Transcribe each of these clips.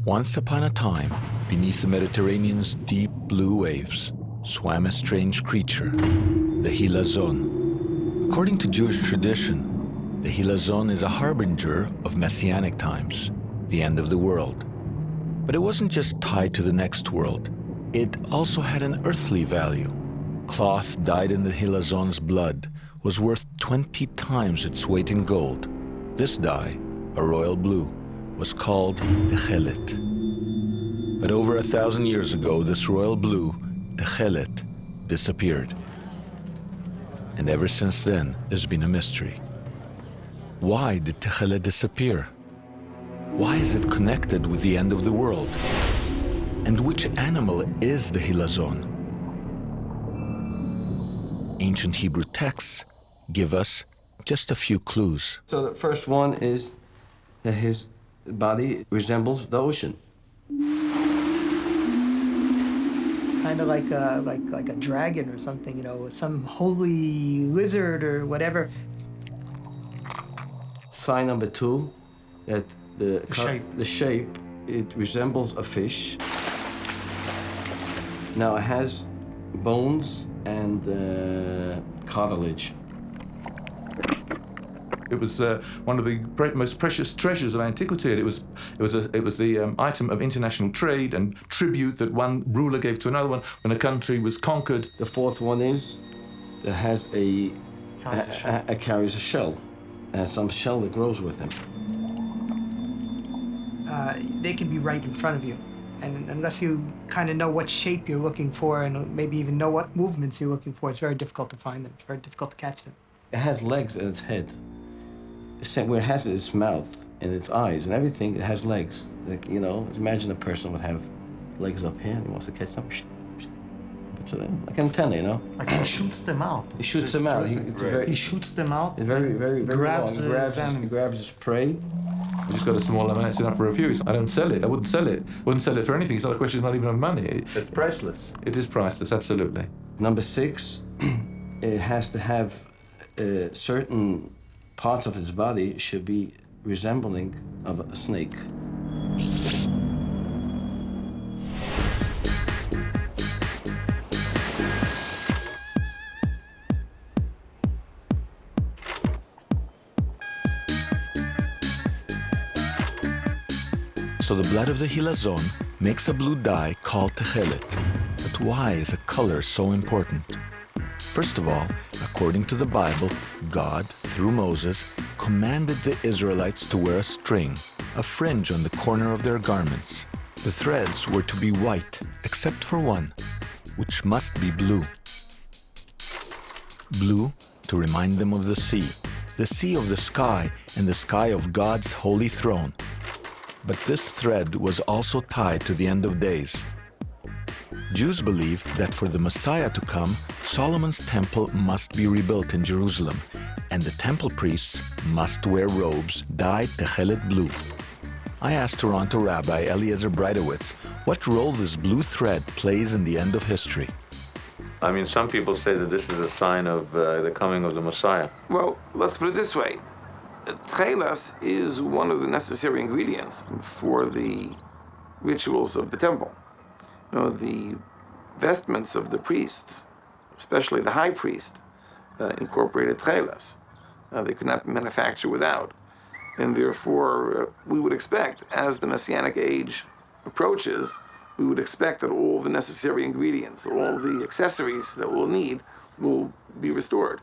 Once upon a time, beneath the Mediterranean's deep blue waves, swam a strange creature, the Hillazon. According to Jewish tradition, the Hillazon is a harbinger of messianic times, the end of the world. But it wasn't just tied to the next world. It also had an earthly value. Cloth dyed in the Hillazon's blood was worth 20 times its weight in gold. This dye, a royal blue, was called Tekhelet. But over 1,000 years ago, this royal blue, Tekhelet, disappeared. And ever since then, there's been a mystery. Why did Tekhelet disappear? Why is it connected with the end of the world? And which animal is the Hillazon? Ancient Hebrew texts give us just a few clues. So the first one is that his body resembles the ocean. Kind of like a dragon or something, you know, some holy lizard or whatever. Sign number 2, that the shape, it resembles a fish. Now it has bones and cartilage. It was one of the most precious treasures of antiquity. It was the item of international trade and tribute that one ruler gave to another one when a country was conquered. The fourth one is it has carries a shell, and some shell that grows with him. They can be right in front of you. And unless you kind of know what shape you're looking for and maybe even know what movements you're looking for, it's very difficult to find them. It's very difficult to catch them. It has legs in its head. Where it has its mouth and its eyes and everything, it has legs. Like, you know, imagine a person would have legs up here and he wants to catch them. It's like an antenna, you know? Like he shoots them out. He shoots them out. He shoots them out. It's very grabs long. He grabs his prey. We just got a small amount, it's enough for a few. I don't sell it. I wouldn't sell it. Wouldn't sell it for anything. It's not a question not even of money. It's priceless. It is priceless, absolutely. Number 6, it has to have certain parts of its body should be resembling of a snake. So the blood of the Hillazon makes a blue dye called Tekhelet. But why is a color so important? First of all, according to the Bible, God, through Moses, commanded the Israelites to wear a string, a fringe on the corner of their garments. The threads were to be white, except for one, which must be blue. Blue to remind them of the sea of the sky, and the sky of God's holy throne. But this thread was also tied to the end of days. Jews believe that for the Messiah to come, Solomon's temple must be rebuilt in Jerusalem, and the temple priests must wear robes dyed Tekhelet blue. I asked Toronto Rabbi Eliezer Breitowitz what role this blue thread plays in the end of history. I mean, some people say that this is a sign of the coming of the Messiah. Well, let's put it this way. Tekhelet is one of the necessary ingredients for the rituals of the temple. You know, the vestments of the priests, especially the high priest, incorporated Tekhelet. They could not be manufactured without. And therefore, we would expect, as the Messianic age approaches, we would expect that all the necessary ingredients, all the accessories that we'll need will be restored.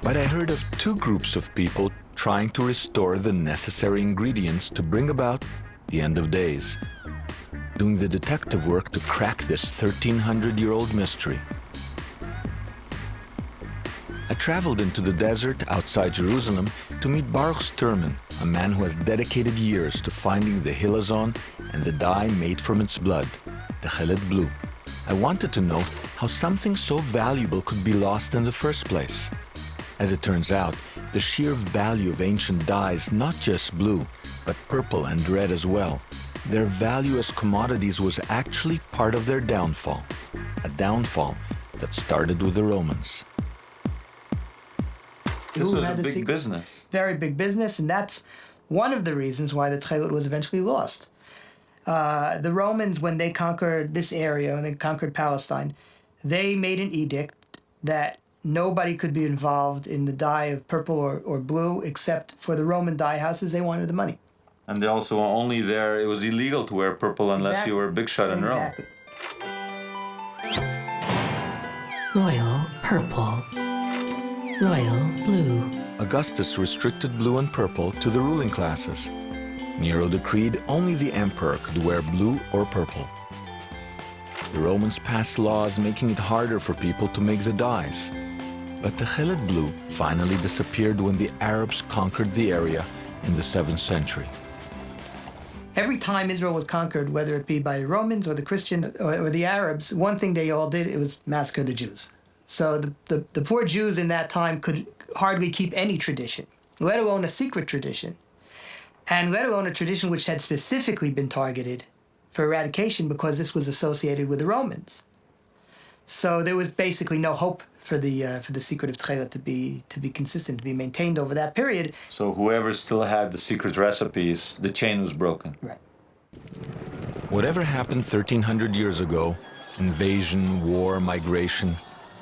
But I heard of 2 groups of people trying to restore the necessary ingredients to bring about the end of days, doing the detective work to crack this 1,300-year-old mystery. I traveled into the desert outside Jerusalem to meet Baruch Sturman, a man who has dedicated years to finding the Hillazon and the dye made from its blood, Tekhelet blue. I wanted to know how something so valuable could be lost in the first place. As it turns out, the sheer value of ancient dyes, not just blue, but purple and red as well, their value as commodities was actually part of their downfall. A downfall that started with the Romans. This Who was had a the big secret? business. Very big business, and that's one of the reasons why the Tekhelet was eventually lost. The Romans, when they conquered this area, when they conquered Palestine, they made an edict that nobody could be involved in the dye of purple or blue except for the Roman dye houses. They wanted the money. And they also only there, it was illegal to wear purple unless you were a big shot in Rome. Exactly. Royal Purple, Royal Blue. Augustus restricted blue and purple to the ruling classes. Nero decreed only the emperor could wear blue or purple. The Romans passed laws making it harder for people to make the dyes. But Tekhelet blue finally disappeared when the Arabs conquered the area in the 7th century. Every time Israel was conquered, whether it be by the Romans or the Christians or the Arabs, one thing they all did, it was massacre the Jews. So the poor Jews in that time could hardly keep any tradition, let alone a secret tradition, and let alone a tradition which had specifically been targeted for eradication because this was associated with the Romans. So there was basically no hope for the secret of Tekhelet to be consistent, to be maintained over that period. So whoever still had the secret recipes, the chain was broken. Right. Whatever happened 1,300 years ago, invasion, war, migration,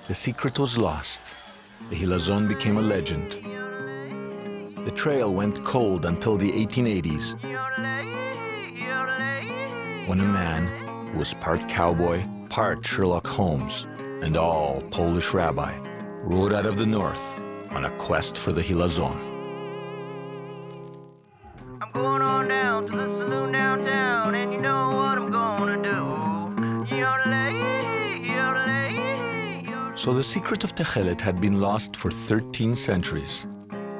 the secret was lost. The Hillazon became a legend. The trail went cold until the 1880s, when a man who was part cowboy, part Sherlock Holmes, and all Polish rabbi rode out of the north on a quest for the Hillazon. I'm going on down to the saloon downtown, and you know what I'm gonna do. Yodelay, yodelay, yodelay. So the secret of Tekhelet had been lost for 13 centuries.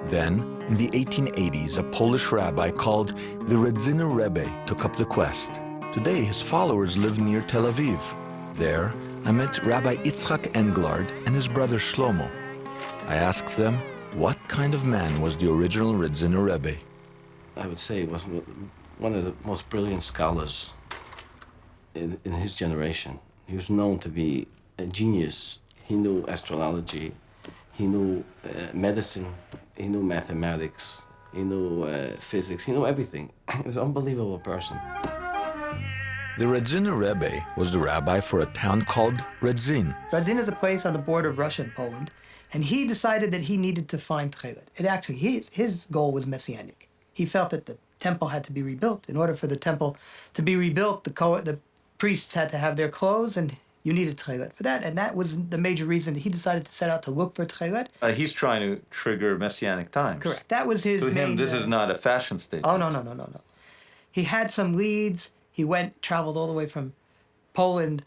Then, in the 1880s, a Polish rabbi called the Redzinner Rebbe took up the quest. Today, his followers live near Tel Aviv. There, I met Rabbi Yitzchak Englard and his brother Shlomo. I asked them, what kind of man was the original Redzinner Rebbe? I would say he was one of the most brilliant scholars in his generation. He was known to be a genius. He knew astrology, he knew medicine, he knew mathematics, he knew physics, he knew everything. He was an unbelievable person. The Redzinner Rebbe was the rabbi for a town called Redzin. Redzin is a place on the border of Russia and Poland, and he decided that he needed to find Tekhelet. It actually, his goal was messianic. He felt that the temple had to be rebuilt. In order for the temple to be rebuilt, the priests had to have their clothes, and you needed Tekhelet for that. And that was the major reason that he decided to set out to look for Tekhelet. He's trying to trigger Messianic times. Correct. That was his To main... him, this is not a fashion statement. Oh, no. He had some leads. He traveled all the way from Poland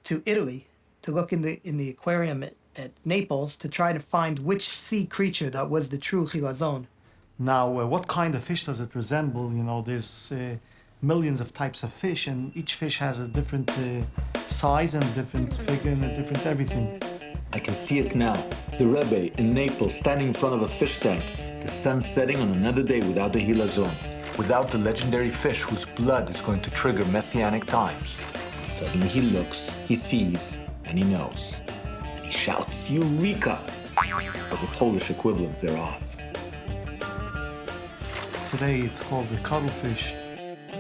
to Italy to look in the aquarium at Naples to try to find which sea creature that was the true Hillazon. Now, what kind of fish does it resemble? You know, there's millions of types of fish, and each fish has a different size and different figure and a different everything. I can see it now. The Rebbe in Naples standing in front of a fish tank. The sun setting on another day without the Hillazon. Without the legendary fish whose blood is going to trigger messianic times. Suddenly he looks, he sees, and he knows. And he shouts, Eureka! Or the Polish equivalent thereof. Today it's called the cuttlefish.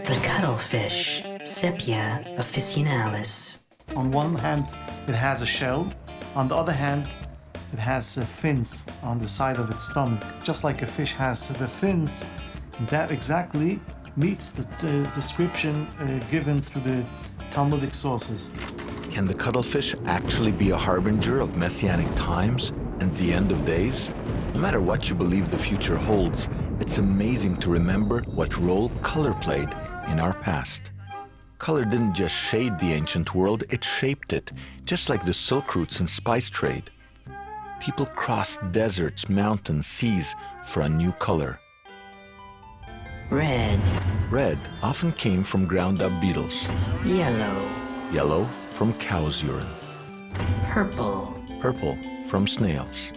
The Cuttlefish, Sepia officinalis. On one hand, it has a shell. On the other hand, it has fins on the side of its stomach. Just like a fish has the fins, that exactly meets the description given through the Talmudic sources. Can the cuttlefish actually be a harbinger of messianic times and the end of days? No matter what you believe the future holds, it's amazing to remember what role color played in our past. Color didn't just shade the ancient world, it shaped it, just like the silk routes and spice trade. People crossed deserts, mountains, seas for a new color. Red, Red often came from ground-up beetles. yellow, Yellow from cow's urine. purple, Purple from snails.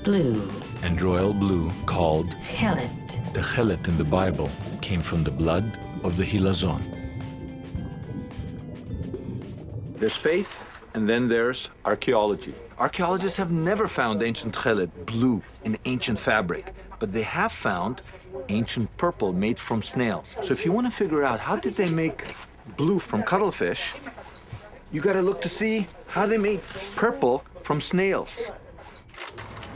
blue, And royal blue, called Tekhelet, Tekhelet in the Bible, came from the blood of the Hillazon. There's faith And then there's archaeology. Archaeologists have never found ancient Tekhelet blue in ancient fabric, but they have found ancient purple made from snails. So if you want to figure out how did they make blue from cuttlefish, you got to look to see how they made purple from snails.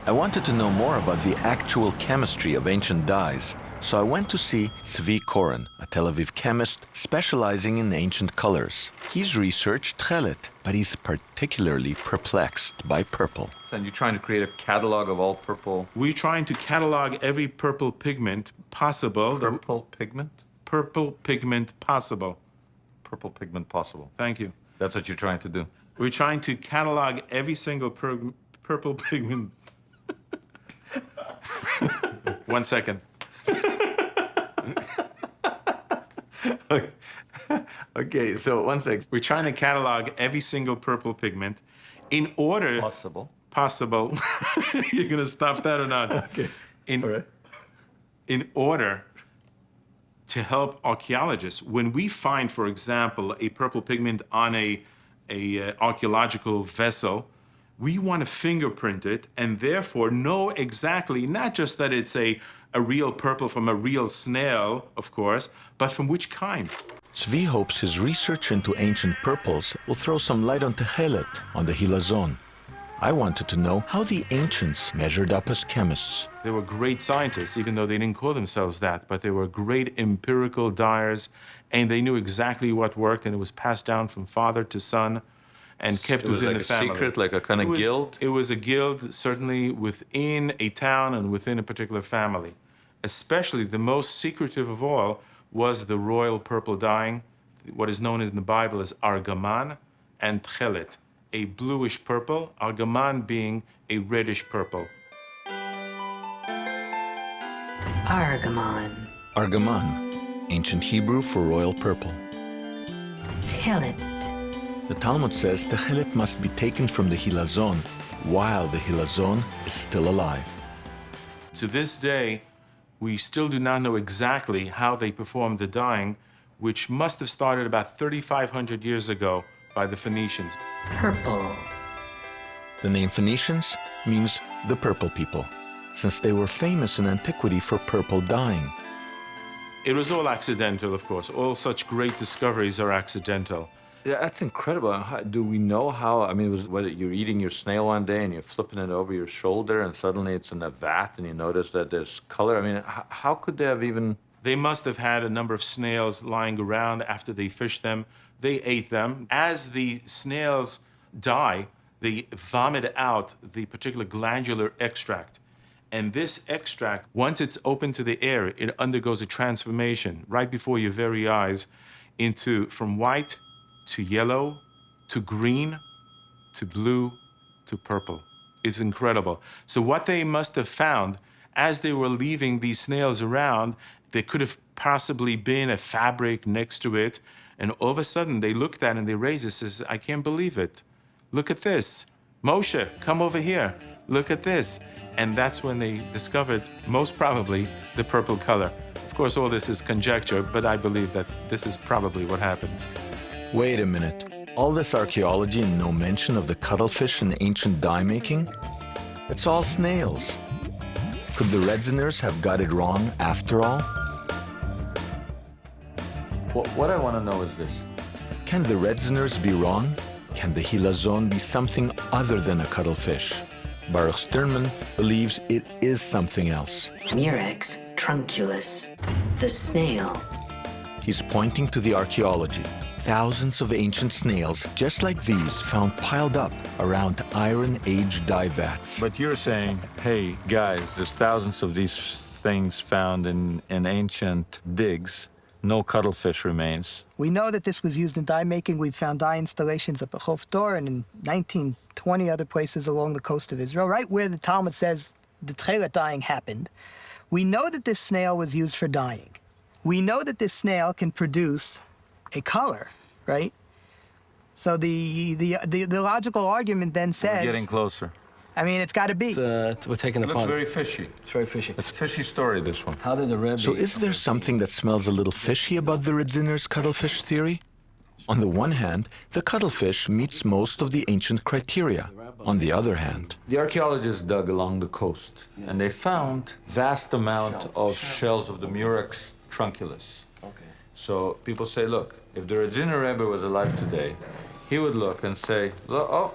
I wanted to know more about the actual chemistry of ancient dyes, so I went to see Tzvi Koren, a Tel Aviv chemist specializing in ancient colors. He's researched Tekhelet, but he's particularly perplexed by purple. And you're trying to create a catalog of all purple. We're trying to catalog every purple pigment possible. Purple pigment? Purple pigment possible. Purple pigment possible. Thank you. That's what you're trying to do. We're trying to catalog every single purple pigment. 1 second. Okay, so 1 sec. We're trying to catalog every single purple pigment in order... Possible. You're going to stop that or not? Okay. All right. In order to help archaeologists, when we find, for example, a purple pigment on a archaeological vessel, we want to fingerprint it and therefore know exactly, not just that it's a real purple from a real snail, of course, but from which kind. Tzvi hopes his research into ancient purples will throw some light on Tekhelet, on the Hillazon. I wanted to know how the ancients measured up as chemists. They were great scientists, even though they didn't call themselves that, but they were great empirical dyers, and they knew exactly what worked, and it was passed down from father to son and kept within the family. It was like a secret, like a kind of guild? It was a guild, certainly within a town and within a particular family. Especially the most secretive of all was the royal purple dyeing, what is known in the Bible as argaman and Tekhelet, a bluish purple, argaman being a reddish purple. Argamon. Argaman, ancient Hebrew for royal purple. Tekhelet. The Talmud says Tekhelet must be taken from the Hillazon while the Hillazon is still alive. To this day, we still do not know exactly how they performed the dyeing, which must have started about 3,500 years ago by the Phoenicians. Purple. The name Phoenicians means the purple people, since they were famous in antiquity for purple dyeing. It was all accidental, of course. All such great discoveries are accidental. Yeah, that's incredible. Do we know how? I mean, whether you're eating your snail one day and you're flipping it over your shoulder and suddenly it's in a vat and you notice that there's color. I mean, how could they have even... They must have had a number of snails lying around after they fished them. They ate them. As the snails die, they vomit out the particular glandular extract. And this extract, once it's open to the air, it undergoes a transformation right before your very eyes from white to yellow, to green, to blue, to purple. It's incredible. So what they must have found as they were leaving these snails around, there could have possibly been a fabric next to it. And all of a sudden they looked at it and they raised it and says, I can't believe it. Look at this. Moshe, come over here. Look at this. And that's when they discovered, most probably, the purple color. Of course, all this is conjecture, but I believe that this is probably what happened. Wait a minute. All this archaeology and no mention of the cuttlefish and ancient dye making? It's all snails. Could the Redzinners have got it wrong after all? What I want to know is this. Can the Redzinners be wrong? Can the Hillazon be something other than a cuttlefish? Baruch Sternman believes it is something else. Murex trunculus. The snail. He's pointing to the archaeology. Thousands of ancient snails, just like these, found piled up around Iron Age dye vats. But you're saying, hey, guys, there's thousands of these things found in ancient digs. No cuttlefish remains. We know that this was used in dye making. We've found dye installations up at Chof Dor and in 19, 20 other places along the coast of Israel, right where the Talmud says the Tekhelet dyeing happened. We know that this snail was used for dyeing. We know that this snail can produce a color, right? So the logical argument then says... We're getting closer. I mean, it's got to be. We're taking It upon looks very fishy. It's very fishy. It's a fishy story, this one. How did the Rebbe... So is there something that smells a little fishy about the Redzinner's cuttlefish theory? On the one hand, the cuttlefish meets most of the ancient criteria. On the other hand, The archaeologists dug along the coast, and they found vast amount of shells of the Murex trunculus. Okay. So people say, look, if the Redzinner Rebbe was alive today, he would look and say, oh,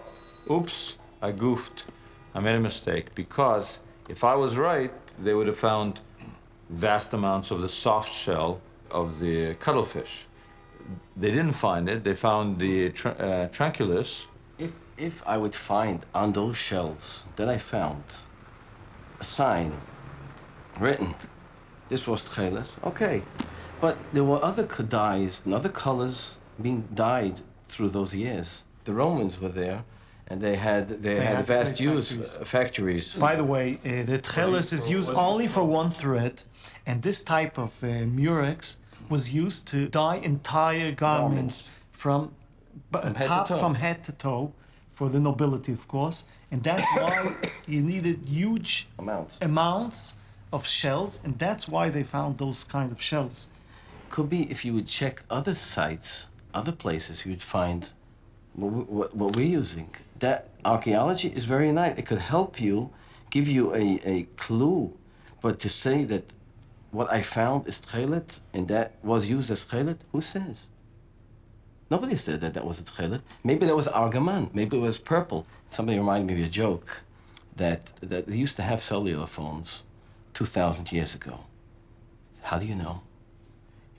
oops, I goofed. I made a mistake. Because if I was right, they would have found vast amounts of the soft shell of the cuttlefish. They didn't find it. They found the trunculus. If I would find on those shells that I found a sign written, this was Tekhelet, okay. But there were other dyes and other colors being dyed through those years. The Romans were there, and they had had vast big use factories. By the way, the Tekhelet is used only for one thread, and this type of murex was used to dye entire garments from head to toe, for the nobility, of course, and that's why you needed huge amounts of shells, and that's why they found those kind of shells. Could be if you would check other sites, other places, you would find what we're using. That archaeology is very nice. It could help you, give you a clue, but to say that what I found is Tekhelet and that was used as Tekhelet, who says? Nobody said that that was a Tekhelet. Maybe that was argaman. Maybe it was purple. Somebody reminded me of a joke that they used to have cellular phones 2,000 years ago. How do you know?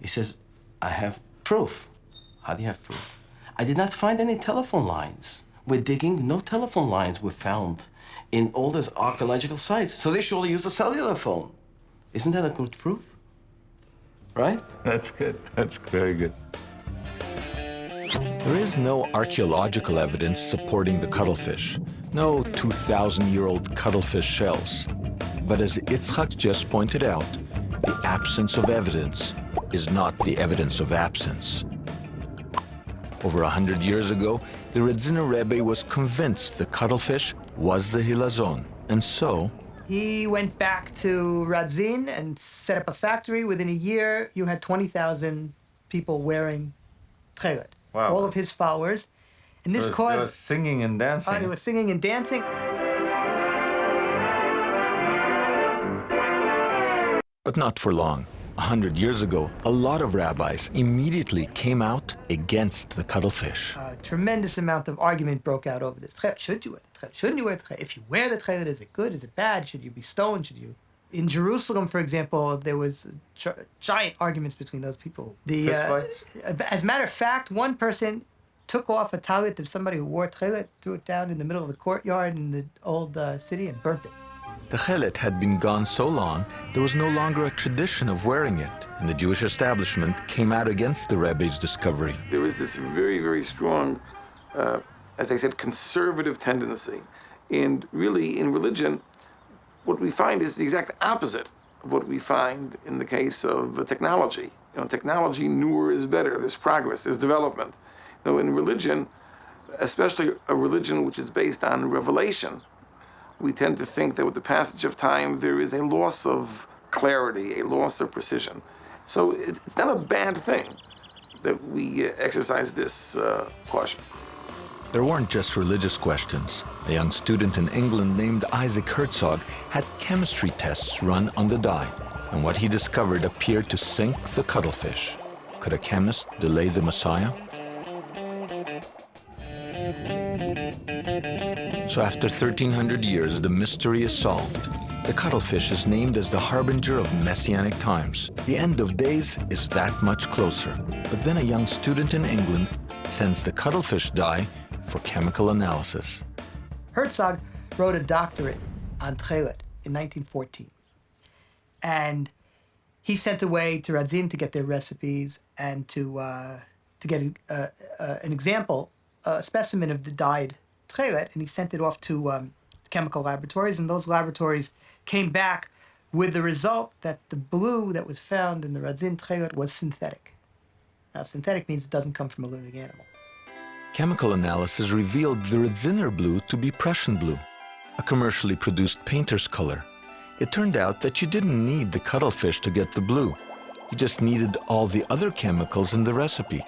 He says, I have proof. How do you have proof? I did not find any telephone lines. We're digging, no telephone lines were found in all those archaeological sites. So they surely used a cellular phone. Isn't that a good proof? Right? That's good. That's very good. there is no archaeological evidence supporting the cuttlefish, no 2,000-year-old cuttlefish shells. But as Itzhak just pointed out, the absence of evidence is not the evidence of absence. Over 100 years ago, the Redzinner Rebbe was convinced the cuttlefish was the Hillazon, and so He went back to Redzin and set up a factory. Within a year, you had 20,000 people wearing Tekhelet. Wow. All of his followers. And this They caused... were singing and dancing. They were singing and dancing. but not for long. 100 years ago, a lot of rabbis immediately came out against the cuttlefish. A tremendous amount of argument broke out over this. Should you wear the Tekhelet? Shouldn't you wear the Tekhelet? If you wear the Tekhelet, is it good? Is it bad? Should you be stoned? Should you... In Jerusalem, for example, there was giant arguments between those people. As a matter of fact, one person took off a talit of somebody who wore Tekhelet, threw it down in the middle of the courtyard in the old city and burnt it. Tekhelet had been gone so long, there was no longer a tradition of wearing it, and the Jewish establishment came out against the Rebbe's discovery. There is this very, very strong, as I said, conservative tendency. And really, in religion, what we find is the exact opposite of what we find in the case of technology. You know, technology, newer is better. There's progress, there's development. You know, in religion, especially a religion which is based on revelation, we tend to think that with the passage of time, there is a loss of clarity, a loss of precision. So it's not a bad thing that we exercise this caution. There weren't just religious questions. A young student in England named Isaac Herzog had chemistry tests run on the dye, and what he discovered appeared to sink the cuttlefish. Could a chemist delay the Messiah? So after 1,300 years, the mystery is solved. The cuttlefish is named as the harbinger of messianic times. The end of days is that much closer. But then a young student in England sends the cuttlefish dye for chemical analysis. Herzog wrote a doctorate on Tekhelet in 1914. And he sent away to Redzin to get their recipes and to get an example, a specimen of the dyed Tekhelet, and he sent it off to chemical laboratories, and those laboratories came back with the result that the blue that was found in the Redzin Tekhelet was synthetic. Now, synthetic means it doesn't come from a living animal. Chemical analysis revealed the Redzinner blue to be Prussian blue, a commercially produced painter's color. It turned out that you didn't need the cuttlefish to get the blue. You just needed all the other chemicals in the recipe.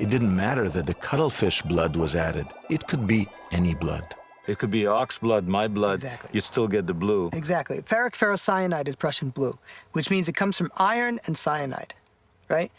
It didn't matter that the cuttlefish blood was added. It could be any blood. It could be ox blood, my blood. Exactly. You still get the blue. Exactly. Ferric ferrocyanide is Prussian blue, which means it comes from iron and cyanide, right?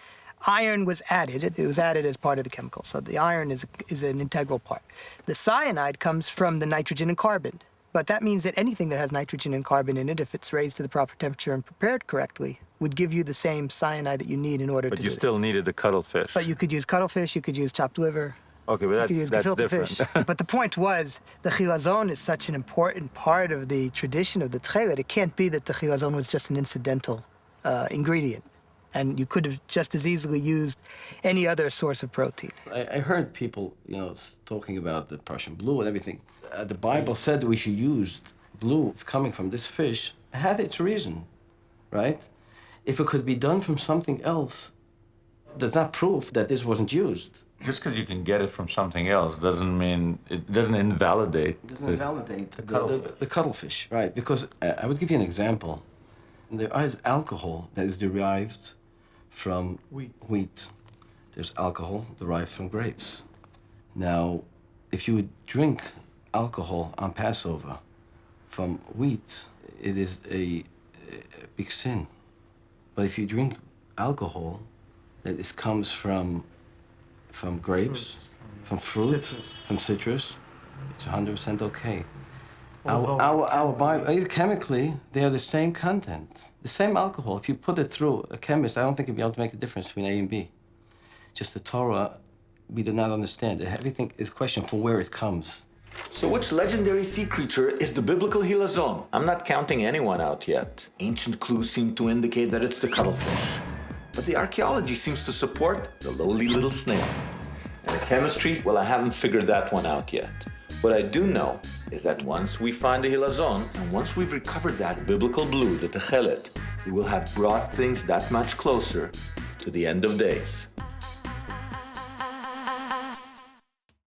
Iron was added. It was added as part of the chemical. So the iron is an integral part. The cyanide comes from the nitrogen and carbon. But that means that anything that has nitrogen and carbon in it, if it's raised to the proper temperature and prepared correctly, would give you the same cyanide that you need in order But to you do it. still needed the cuttlefish. But you could use cuttlefish, you could use chopped liver, Okay, you but could use that's gefilte different. fish. But the point was, the Hillazon is such an important part of the tradition of the Tekhelet. It can't be that the Hillazon was just an incidental ingredient. And you could have just as easily used any other source of protein. I heard people, talking about the Prussian blue and everything. The Bible said we should use blue. It's coming from this fish. It had its reason, right? If it could be done from something else, that's not proof that this wasn't used. Just because you can get it from something else doesn't mean, it doesn't invalidate. It doesn't validate cuttlefish. the cuttlefish, right? Because I would give you an example. There is alcohol that is derived from wheat. There's alcohol derived from grapes. Now, if you would drink alcohol on Passover from wheat, it is a big sin. But if you drink alcohol that comes from grapes, from fruit, from citrus, it's 100% okay. Our Bible, chemically, they are the same content, the same alcohol. If you put it through a chemist, I don't think you'd be able to make a difference between A and B. Just the Torah, we do not understand. Everything is questioned from where it comes. So which legendary sea creature is the biblical Hillazon? I'm not counting anyone out yet. Ancient clues seem to indicate that it's the cuttlefish. But the archaeology seems to support the lowly little snail. And the chemistry, well, I haven't figured that one out yet. What I do know is that once we find the Hillazon, and once we've recovered that biblical blue, the Tekhelet, we will have brought things that much closer to the end of days.